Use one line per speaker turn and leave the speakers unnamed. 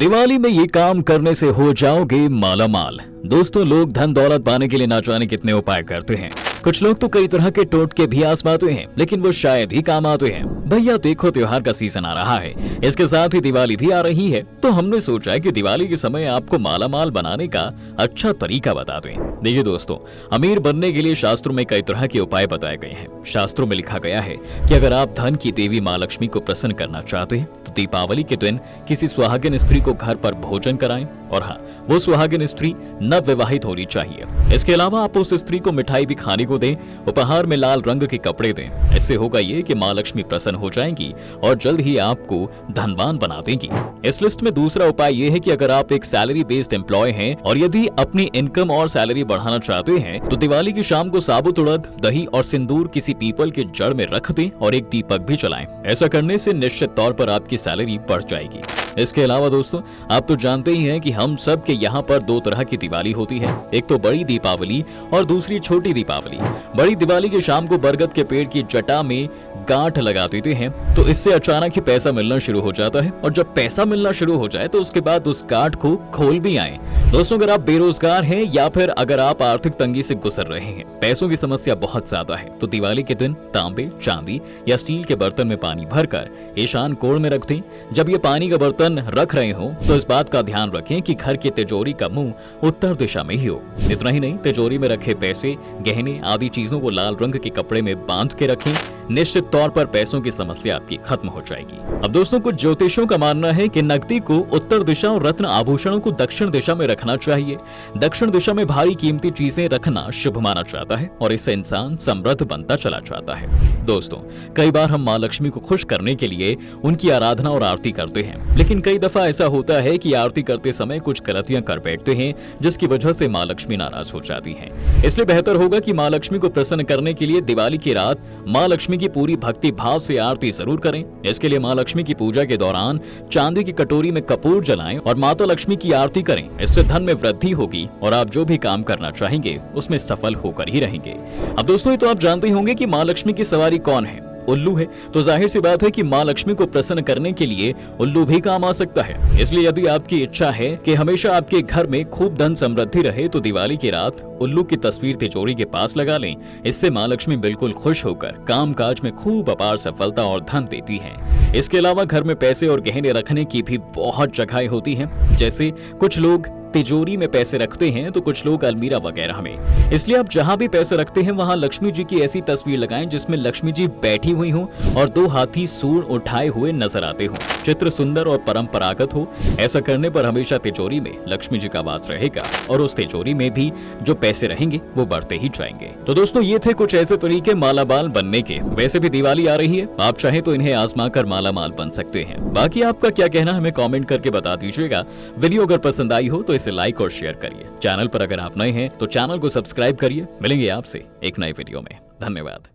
दिवाली में ये काम करने से हो जाओगे माला माल। दोस्तों, लोग धन दौलत पाने के लिए ना जाने कितने उपाय करते हैं। कुछ लोग तो कई तरह के टोटके भी आजमाते हैं, लेकिन वो शायद ही काम आते हैं। भैया देखो, त्योहार का सीजन आ रहा है, इसके साथ ही दिवाली भी आ रही है, तो हमने सोचा कि दिवाली के समय आपको माला माल बनाने का अच्छा तरीका बता दें। देखिए दोस्तों, अमीर बनने के लिए शास्त्रों में कई तरह के उपाय बताए गए हैं। शास्त्रों में लिखा गया है कि अगर आप धन की देवी माँ लक्ष्मी को प्रसन्न करना चाहते हैं तो दीपावली के दिन किसी सुहागिन स्त्री को घर पर भोजन कराएं, और हाँ, वो सुहागिन स्त्री नव विवाहित होनी चाहिए। इसके अलावा आप उस स्त्री को मिठाई भी खाने को दें, उपहार में लाल रंग के कपड़े दें। इससे होगा ये कि माँ लक्ष्मी प्रसन्न हो जाएंगी और जल्द ही आपको धनवान बना देंगी। इस लिस्ट में दूसरा उपाय ये है कि अगर आप एक सैलरी बेस्ड एम्प्लॉय हैं और यदि अपनी इनकम और सैलरी बढ़ाना चाहते हैं तो दिवाली की शाम को साबुत उड़द, दही और सिंदूर किसी पीपल के जड़ में रख दें और एक दीपक भी जलाएं। ऐसा करने से निश्चित तौर पर आपकी सैलरी बढ़ जाएगी। इसके अलावा दोस्तों, आप तो जानते ही हैं कि हम सब के यहाँ पर दो तरह की दिवाली होती है, एक तो बड़ी दीपावली और दूसरी छोटी दीपावली। बड़ी दिवाली की शाम को बरगद के पेड़ की जटा में गांठ लगा देते हैं, तो इससे अचानक ही पैसा मिलना शुरू हो जाता है, और जब पैसा मिलना शुरू हो जाए तो उसके बाद उस गांठ को खोल भी आए। दोस्तों, अगर आप बेरोजगार हैं या फिर अगर आप आर्थिक तंगी से गुजर रहे हैं, पैसों की समस्या बहुत ज्यादा है, तो दिवाली के दिन तांबे, चांदी या स्टील के बर्तन में पानी भरकर ईशान कोण में रख दें। जब ये पानी का बर्तन रख रहे हो तो इस बात का ध्यान रखें कि घर की तिजोरी का मुंह उत्तर दिशा में ही हो। इतना ही नहीं, तिजोरी में रखे पैसे, गहने आदि चीजों को लाल रंग के कपड़े में बांध के रखें। निश्चित तौर पर पैसों की समस्या आपकी खत्म हो जाएगी। अब दोस्तों, कुछ ज्योतिषियों का मानना है कि नकदी को उत्तर दिशा और रत्न आभूषणों को दक्षिण दिशा में रखना चाहिए। दक्षिण दिशा में भारी कीमती चीजें रखना शुभ माना जाता है और इससे इंसान समृद्ध बनता चला जाता है। दोस्तों, कई बार हम माँ लक्ष्मी को खुश करने के लिए उनकी आराधना और आरती करते हैं, लेकिन कई दफा ऐसा होता है कि आरती करते समय कुछ गलतियां कर बैठते हैं, जिसकी वजह से माँ लक्ष्मी नाराज हो जाती हैं। इसलिए बेहतर होगा कि माँ लक्ष्मी को प्रसन्न करने के लिए दिवाली की रात माँ लक्ष्मी की पूरी भक्ति भाव से आरती जरूर करें। इसके लिए माँ लक्ष्मी की पूजा के दौरान चांदी की कटोरी में कपूर जलाएं और माता लक्ष्मी की आरती करें। इससे धन में वृद्धि होगी और आप जो भी काम करना चाहेंगे उसमें सफल होकर ही रहेंगे। अब दोस्तों, ये तो आप जानते ही होंगे कि माँ लक्ष्मी की सवारी कौन है, उल्लू है। तो जाहिर सी बात है कि माँ लक्ष्मी को प्रसन्न करने के लिए उल्लू भी काम आ सकता है। इसलिए यदि आपकी इच्छा है कि हमेशा आपके घर में खूब धन समृद्धि रहे तो दिवाली की रात उल्लू की तस्वीर तिजोरी के पास लगा लें। इससे माँ लक्ष्मी बिल्कुल खुश होकर काम काज में खूब अपार सफलता और धन देती हैं। इसके अलावा घर में पैसे और गहने रखने की भी बहुत जगहें होती हैं। जैसे कुछ लोग तिजोरी में पैसे रखते हैं तो कुछ लोग अलमीरा वगैरह में। इसलिए आप जहां भी पैसे रखते हैं वहां लक्ष्मी जी की ऐसी तस्वीर लगाएं जिसमें लक्ष्मी जी बैठी हुई हो और दो हाथी सूंड उठाए हुए नजर आते हो। चित्र सुंदर और परंपरागत हो। ऐसा करने पर हमेशा तिजोरी में लक्ष्मी जी का वास रहेगा और उस तिजोरी में भी जो पैसे रहेंगे वो बढ़ते ही जाएंगे। तो दोस्तों, ये थे कुछ ऐसे तरीके मालामाल बनने के। वैसे भी दिवाली आ रही है, आप चाहे तो इन्हें आजमा कर मालामाल बन सकते हैं। बाकी आपका क्या कहना हमें कॉमेंट करके बता दीजिएगा। वीडियो अगर पसंद आई हो तो इसे लाइक और शेयर करिए। चैनल पर अगर आप नए हैं तो चैनल को सब्सक्राइब करिए। मिलेंगे आपसे एक नए वीडियो में। धन्यवाद।